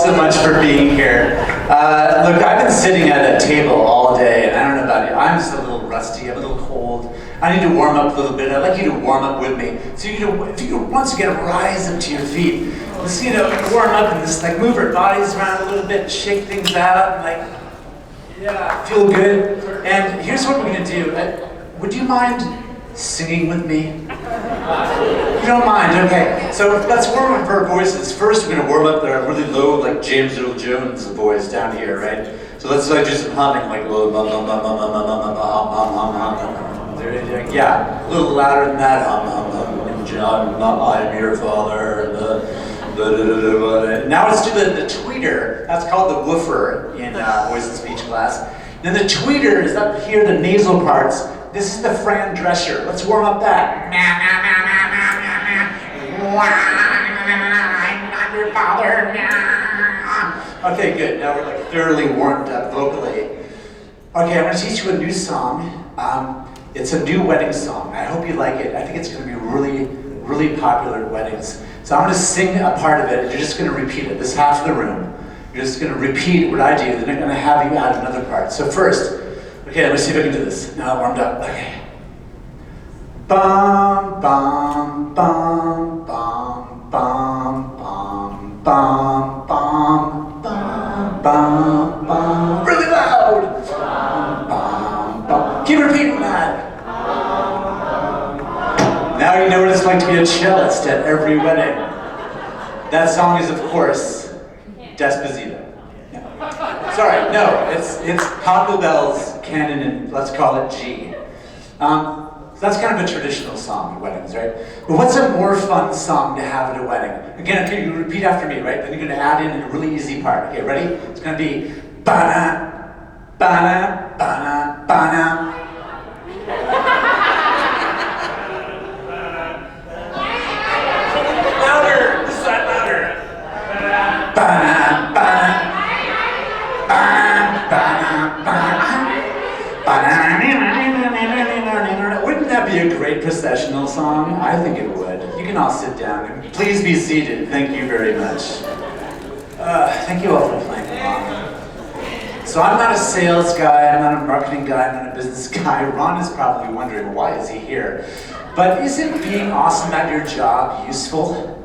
so much for being here. Look, I've been sitting at a table all day, and I don't know about you, I'm just a little rusty, I'm a little cold. I need to warm up a little bit. I'd like you to warm up with me. So if you could once again rise up to your feet, let's warm up and just like move our bodies around a little bit, shake things out, and like, yeah, feel good. And here's what we're gonna do. Would you mind singing with me? You don't mind, okay. So let's warm up our voices. First, we're gonna warm up our really low, like James Earl Jones voice down here, right? So let's do some humming, like low, yeah, a little louder than that. John, I'm your father. Now let's do the tweeter. That's called the woofer in voice and speech class. Then the tweeter is up here, the nasal parts. This is the Fran Drescher. Let's warm up that. I'm your father. Okay, good. Now we're like thoroughly warmed up vocally. Okay, I'm going to teach you a new song. It's a new wedding song. I hope you like it. I think it's going to be really, really popular at weddings. So I'm going to sing a part of it, and you're just going to repeat it. This half of the room. You're just going to repeat what I do, then I'm going to have you add another part. So first, okay, let me see if I can do this. Now I'm warmed up. Okay. Bum, bum, bum, bum, bum, bum, bum, bum, bum, bum, bum. Really loud! Bum, bum, bum. Keep repeating that. Now you know what it's like to be a cellist at every wedding. That song is, of course, Despacito. Yeah. Sorry, no, it's Pablo Bell's Canon, and let's call it G. So that's kind of a traditional song at weddings, right? But what's a more fun song to have at a wedding? Again, okay, you repeat after me, right? Then you're going to add in a really easy part. Okay, ready? It's going to be ba-na, ba-na, ba-na, ba-na. Louder! This side louder. Ba-na, ba-na, ba-na, ba-na, ba-na, ba-na. Wouldn't that be a great processional song? I think it would. You can all sit down. Please be seated. Thank you very much. Thank you all for playing along. So I'm not a sales guy, I'm not a marketing guy, I'm not a business guy. Ron is probably wondering, why is he here? But isn't being awesome at your job useful?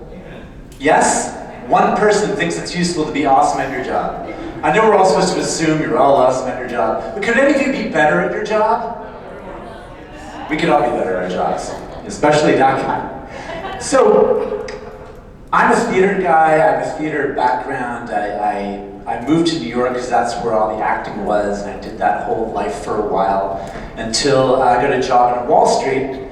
Yes? One person thinks it's useful to be awesome at your job. I know we're all supposed to assume you're all awesome at your job, but could any of you be better at your job? We could all be better at our jobs, especially that kind. So, I'm a theater guy, I have a theater background. I moved to New York because that's where all the acting was, and I did that whole life for a while until I got a job on Wall Street,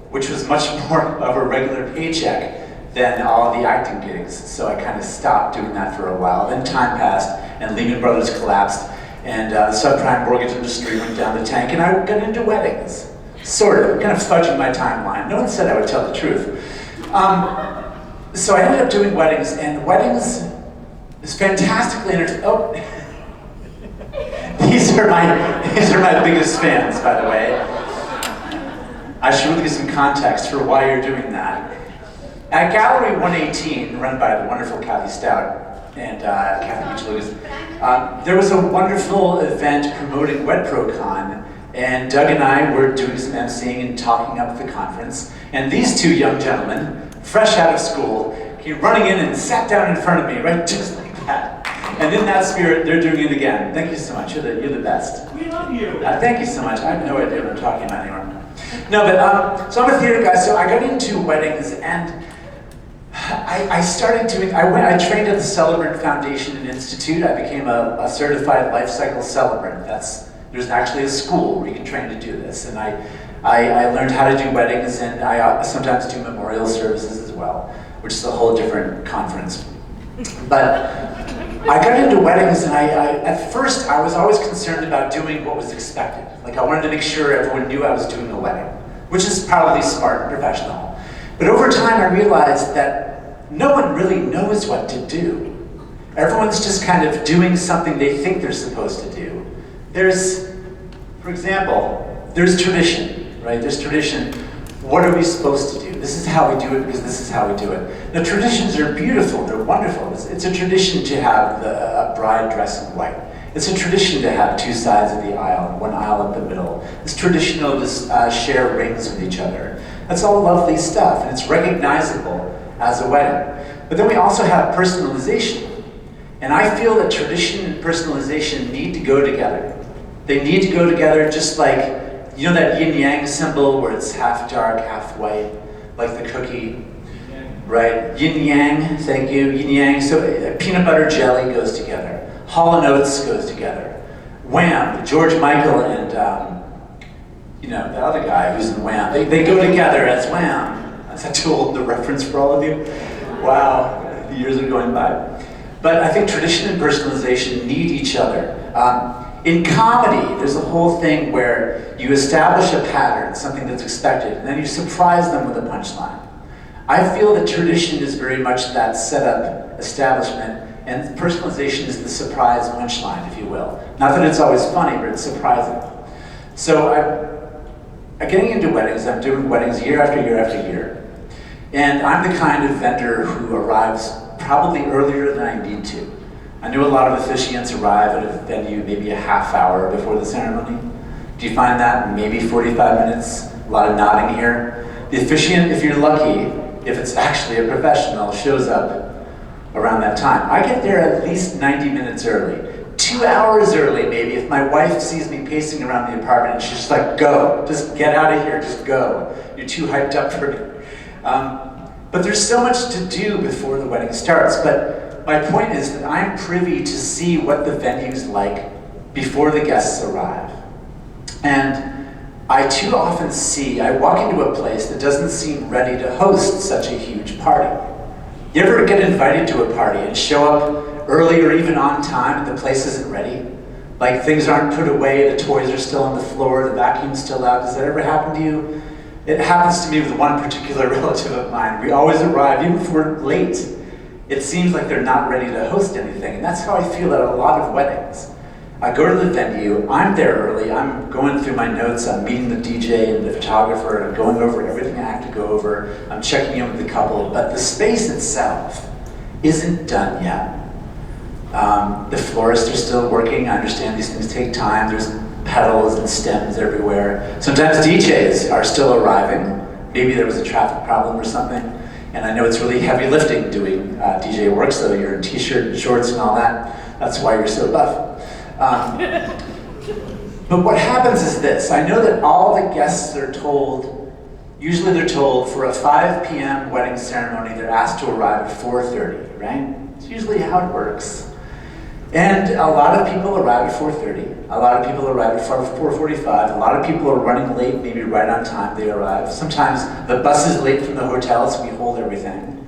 which was much more of a regular paycheck than all the acting gigs. So I kind of stopped doing that for a while. Then time passed, and Lehman Brothers collapsed, and the subprime mortgage industry went down the tank, and I got into weddings. Sort of, kind of fudging my timeline. No one said I would tell the truth. So I ended up doing weddings, and weddings is fantastically entertaining. Oh, these are my biggest fans, by the way. I should really give some context for why you're doing that. At Gallery 118, run by the wonderful Kathy Stout and Kathy Beach Lucas, there was a wonderful event promoting WedProCon. And Doug and I were doing some emceeing and talking up at the conference. And these two young gentlemen, fresh out of school, came running in and sat down in front of me, right, just like that. And in that spirit, they're doing it again. Thank you so much. You're the best. We love you. Thank you so much. I have no idea what I'm talking about anymore. No, but so I'm a theater guy. So I got into weddings, and I started doing. I trained at the Celebrant Foundation and Institute. I became a certified life cycle celebrant. There's actually a school where you can train to do this, and I learned how to do weddings, and I sometimes do memorial services as well, which is a whole different conference. But I got into weddings, and at first I was always concerned about doing what was expected. Like I wanted to make sure everyone knew I was doing a wedding, which is probably smart and professional. But over time I realized that no one really knows what to do. Everyone's just kind of doing something they think they're supposed to do. For example, there's tradition, right? There's tradition. What are we supposed to do? This is how we do it because this is how we do it. Now, traditions are beautiful, they're wonderful. It's a tradition to have a bride dress in white. It's a tradition to have two sides of the aisle and one aisle in the middle. It's traditional to share rings with each other. That's all lovely stuff, and it's recognizable as a wedding. But then we also have personalization. And I feel that tradition and personalization need to go together. They need to go together just like, you know that yin-yang symbol where it's half dark, half white, like the cookie, right? Yin-yang, thank you, yin-yang. So peanut butter jelly goes together. Hall & Oates goes together. Wham, George Michael and, you know, the other guy who's in Wham, they go together as Wham. Is that too old, the reference for all of you? Wow, the years are going by. But I think tradition and personalization need each other. In comedy, there's a whole thing where you establish a pattern, something that's expected, and then you surprise them with a punchline. I feel that tradition is very much that setup, establishment, and personalization is the surprise punchline, if you will. Not that it's always funny, but it's surprising. So I'm getting into weddings. I'm doing weddings year after year after year. And I'm the kind of vendor who arrives probably earlier than I need to. I know a lot of officiants arrive at a venue maybe a half hour before the ceremony. Do you find that? Maybe 45 minutes? A lot of nodding here. The officiant, if you're lucky, if it's actually a professional, shows up around that time. I get there at least 90 minutes early. 2 hours early, maybe, if my wife sees me pacing around the apartment and she's just like, go, just get out of here, just go. You're too hyped up for me. But there's so much to do before the wedding starts. But my point is that I'm privy to see what the venue's like before the guests arrive. And I too often I walk into a place that doesn't seem ready to host such a huge party. You ever get invited to a party and show up early or even on time and the place isn't ready? Like things aren't put away, the toys are still on the floor, the vacuum's still out. Does that ever happen to you? It happens to me with one particular relative of mine. We always arrive, even if we're late. It seems like they're not ready to host anything, and that's how I feel at a lot of weddings. I go to the venue, I'm there early, I'm going through my notes, I'm meeting the DJ and the photographer, and I'm going over everything I have to go over, I'm checking in with the couple, but the space itself isn't done yet. The florists are still working, I understand these things take time, there's petals and stems everywhere. Sometimes DJs are still arriving, maybe there was a traffic problem or something, and I know it's really heavy lifting doing DJ work, so you're in t-shirt and shorts and all that, that's why you're so buff. But what happens is this. I know that all the guests are told, usually they're told for a 5 p.m. wedding ceremony, they're asked to arrive at 4:30, right? It's usually how it works. And a lot of people arrive at 4:30. A lot of people arrive at 4:45. A lot of people are running late, maybe right on time they arrive. Sometimes the bus is late from the hotel, so we hold everything.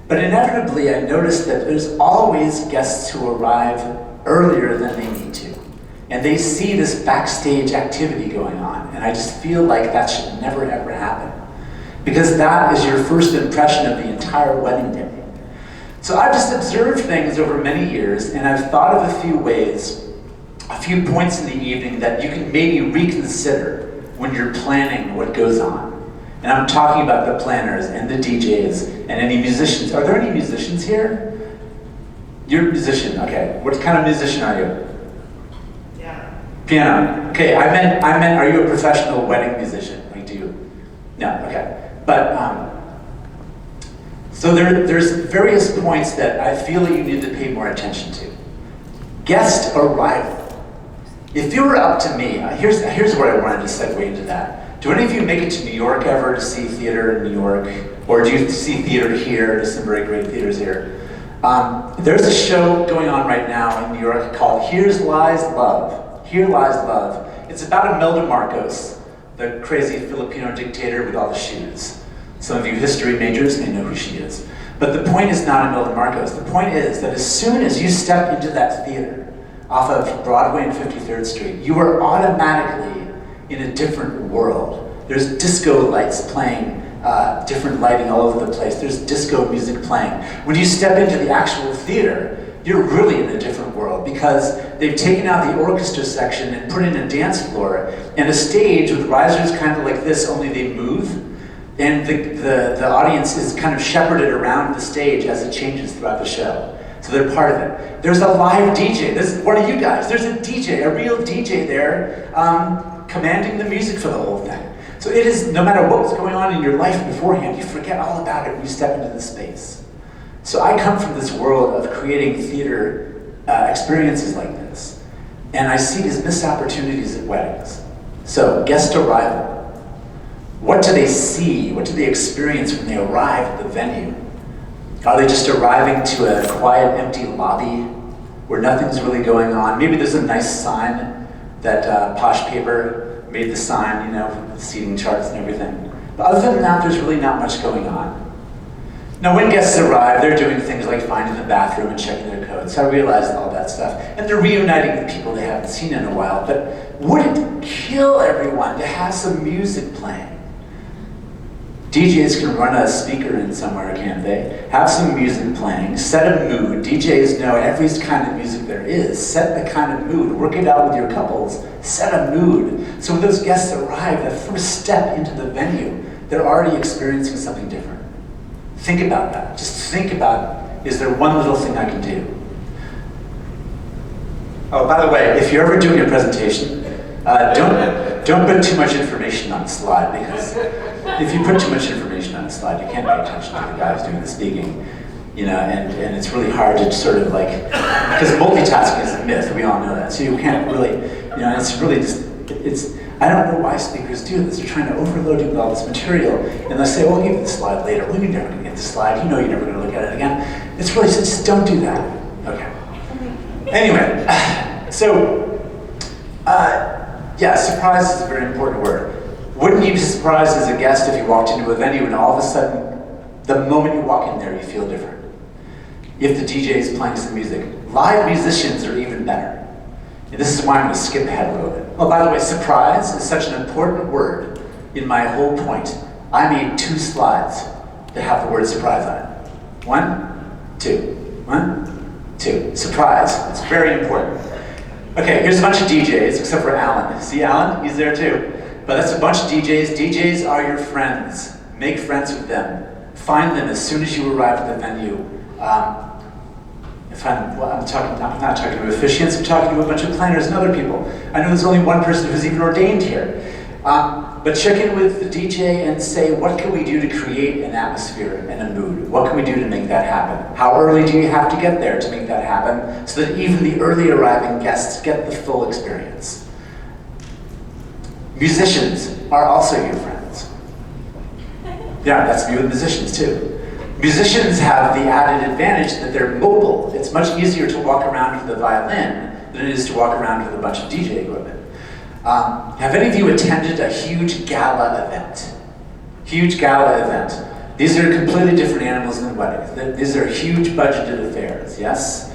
But inevitably, I notice that there's always guests who arrive earlier than they need to. And they see this backstage activity going on. And I just feel like that should never ever happen. Because that is your first impression of the entire wedding day. So I've just observed things over many years, and I've thought of a few ways, a few points in the evening that you can maybe reconsider when you're planning what goes on. And I'm talking about the planners and the DJs and any musicians. Are there any musicians here? You're a musician, okay. What kind of musician are you? Yeah. Piano. Okay, I meant, are you a professional wedding musician? Like, do you? No, okay. But, so there's various points that I feel that you need to pay more attention to. Guest arrival. If you were up to me, here's where I wanted to segue into that. Do any of you make it to New York ever to see theater in New York? Or do you see theater here? There's some very great theaters here. There's a show going on right now in New York called Here Lies Love. Here Lies Love. It's about Imelda Marcos, the crazy Filipino dictator with all the shoes. Some of you history majors may know who she is. But the point is not Imelda Marcos. The point is that as soon as you step into that theater off of Broadway and 53rd Street, you are automatically in a different world. There's disco lights playing, different lighting all over the place. There's disco music playing. When you step into the actual theater, you're really in a different world because they've taken out the orchestra section and put in a dance floor and a stage with risers kind of like this, only they move. And the audience is kind of shepherded around the stage as it changes throughout the show. So they're part of it. There's a live DJ. This is one of you guys. There's a DJ, a real DJ there, commanding the music for the whole thing. So it is, no matter what was going on in your life beforehand, you forget all about it when you step into this space. So I come from this world of creating theater experiences like this. And I see these missed opportunities at weddings. So, guest arrival. What do they see? What do they experience when they arrive at the venue? Are they just arriving to a quiet, empty lobby where nothing's really going on? Maybe there's a nice sign that Posh Paper made the sign, you know, with the seating charts and everything. But other than that, there's really not much going on. Now, when guests arrive, they're doing things like finding the bathroom and checking their codes. So I realized all that stuff. And they're reuniting with people they haven't seen in a while. But would it kill everyone to have some music playing? DJs can run a speaker in somewhere, can't they? Have some music playing, set a mood. DJs know every kind of music there is. Set the kind of mood, work it out with your couples, set a mood. So when those guests arrive, the first step into the venue, they're already experiencing something different. Think about that. Just think about, is there one little thing I can do? Oh, by the way, if you're ever doing a presentation, don't put too much information on the slide, because if you put too much information on the slide, you can't pay attention to the guy who's doing the speaking, you know, and it's really hard to sort of like, because multitasking is a myth, we all know that, so you can't really, you know, it's really just, I don't know why speakers do this. They're trying to overload you with all this material, and they say, "Well, give you the slide later." Well, you're never going to get the slide. You know you're never going to look at it again. It's really just don't do that. Okay. Anyway, so yeah, surprise is a very important word. Wouldn't you be surprised as a guest if you walked into a venue and all of a sudden, the moment you walk in there, you feel different? If the DJ is playing some music, live musicians are even better. And this is why I'm going to skip ahead a little bit. Oh, by the way, surprise is such an important word in my whole point. I made 2 slides that have the word surprise on it. 1, 2. 1, 2. Surprise. It's very important. Okay, here's a bunch of DJs, except for Alan. See Alan? He's there too. But that's a bunch of DJs. DJs are your friends. Make friends with them. Find them as soon as you arrive at the venue. I'm not talking to officiants, I'm talking to a bunch of planners and other people. I know there's only one person who's even ordained here. But check in with the DJ and say, what can we do to create an atmosphere and a mood? What can we do to make that happen? How early do you have to get there to make that happen, so that even the early arriving guests get the full experience? Musicians are also your friends. Yeah, that's me with musicians too. Musicians have the added advantage that they're mobile. It's much easier to walk around with a violin than it is to walk around with a bunch of DJ equipment. Have any of you attended a huge gala event? Huge gala event. These are completely different animals than weddings. These are huge budgeted affairs, yes?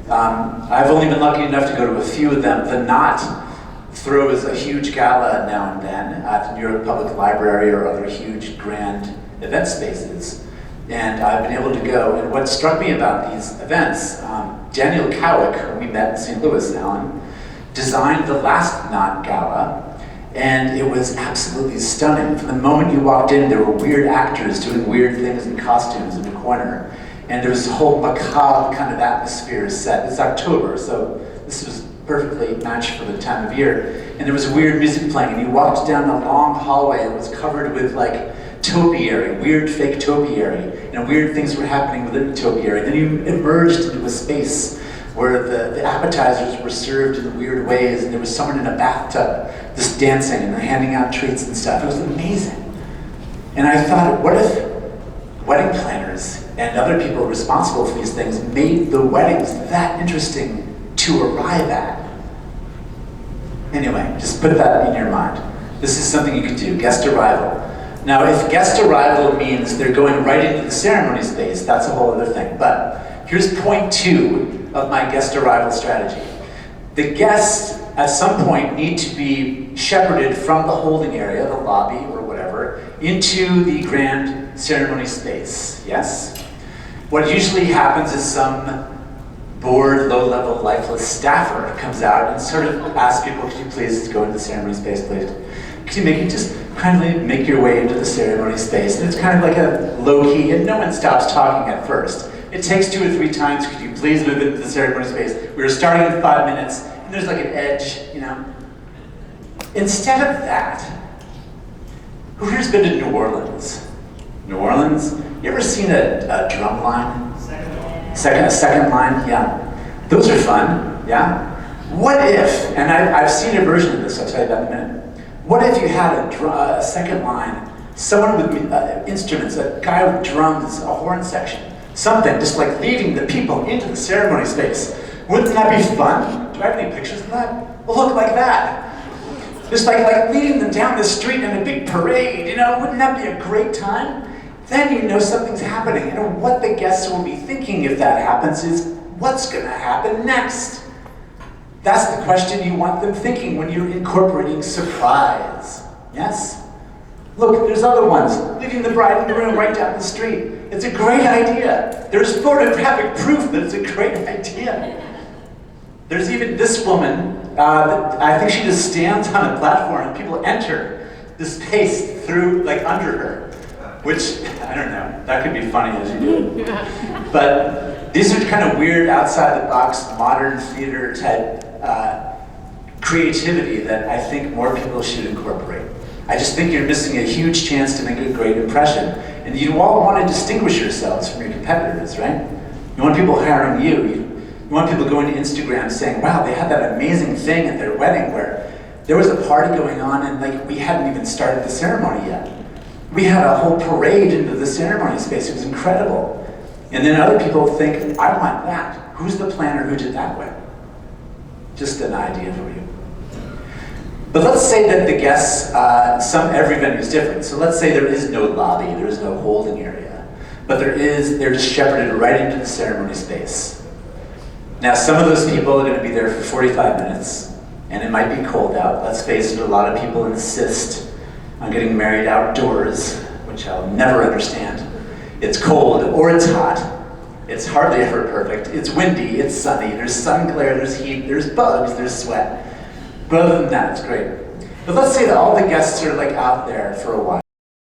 I've only been lucky enough to go to a few of them. The Knot throws a huge gala now and then at the New York Public Library or other huge grand event spaces. And I've been able to go, and what struck me about these events, Daniel Cowick, who we met in St. Louis, Alan, designed the last Knot Gala, and it was absolutely stunning. From the moment you walked in, there were weird actors doing weird things in costumes in the corner, and there was a whole macabre kind of atmosphere set. It's October, so this was perfectly matched for the time of year, and there was weird music playing, and you walked down a long hallway that was covered with like topiary, weird fake topiary, and weird things were happening within the topiary. Then you emerged into a space where the appetizers were served in weird ways, and there was someone in a bathtub just dancing and handing out treats and stuff. It was amazing. And I thought, what if wedding planners and other people responsible for these things made the weddings that interesting to arrive at? Anyway, just put that in your mind. This is something you could do, guest arrival. Now, if guest arrival means they're going right into the ceremony space, that's a whole other thing. But here's point 2 of my guest arrival strategy. The guests, at some point, need to be shepherded from the holding area, the lobby or whatever, into the grand ceremony space, yes? What usually happens is some bored, low-level, lifeless staffer comes out and sort of asks people, could you please go into the ceremony space, please? you just kindly make your way into the ceremony space, and it's kind of like a low-key, and no one stops talking at first. It takes 2 or 3 times. Could you please move into the ceremony space? We're starting in 5 minutes, and there's like an edge, you know. Instead of that, who here's been to New Orleans? New Orleans? You ever seen a drum line? A second line? Yeah. Those are fun, yeah? What if, and I've seen a version of this, I'll tell you about in a minute. What if you had a second line, someone with instruments, a guy with drums, a horn section, something, just like leading the people into the ceremony space. Wouldn't that be fun? Do I have any pictures of that? Well, look like that. Just like leading them down the street in a big parade, you know, wouldn't that be a great time? Then you know something's happening. You know, what the guests will be thinking if that happens is, what's gonna happen next? That's the question you want them thinking when you're incorporating surprise, yes? Look, there's other ones, leading the bride and groom right down the street. It's a great idea. There's photographic proof that it's a great idea. There's even this woman, I think she just stands on a platform and people enter the space through, like under her, which, I don't know, that could be funny as you do it. But these are kind of weird, outside the box, modern theater type creativity that I think more people should incorporate. I just think you're missing a huge chance to make a great impression. And you all want to distinguish yourselves from your competitors, right? You want people hiring you. You want people going to Instagram saying, wow, they had that amazing thing at their wedding where there was a party going on and like we hadn't even started the ceremony yet. We had a whole parade into the ceremony space. It was incredible. And then other people think, I want that. Who's the planner who did that way? Just an idea for you. But let's say that the guests, every venue is different. So let's say there is no lobby, there is no holding area, but they're just shepherded right into the ceremony space. Now some of those people are going to be there for 45 minutes, and it might be cold out. Let's face it, a lot of people insist on getting married outdoors, which I'll never understand. It's cold or it's hot. It's hardly ever perfect. It's windy, it's sunny, there's sun glare, there's heat, there's bugs, there's sweat. But other than that, it's great. But let's say that all the guests are like out there for a while.